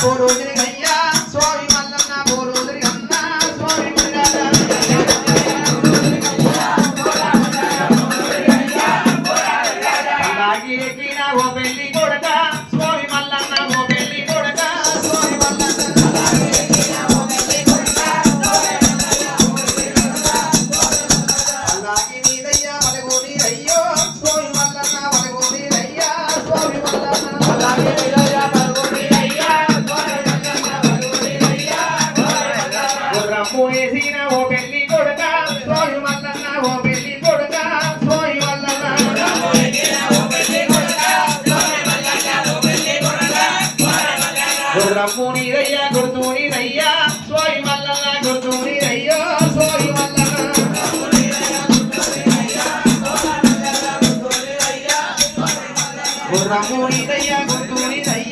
బోరోదిరి అయ్యా స్వామి మల్లన్న బోరోదిరి అన్న స్వామి మురిగాడ అలాగే ఎక్కిన ఓ పెళ్లి కొడక స్వామి మల్లన్న ఓ పెళ్లి కొడక స్వామి మల్లన్న అలాగే నీదయ్యా వలగోని అయ్యో స్వామి మల్లన్న వలగోని అయ్యా స్వామి మల్లన్న అలాగే నీదయ్యా వలగోని అయ్యా స్వామి మల్లన్న వలగోని అయ్యా గుర్రము వేసిన ఓ పెళ్లి కొడక స్వామి మల్లన్న ఓ పెళ్లి కొడక స్వామి మల్లన్న గుర్రము నీదయ్యా గుర్తుని అయ్యా స్వామి మల్లన్న గుర్తుని అయ్యో స్వామి మల్లన్న గుర్రము నీదయ్యా గుర్తుని అయ్యా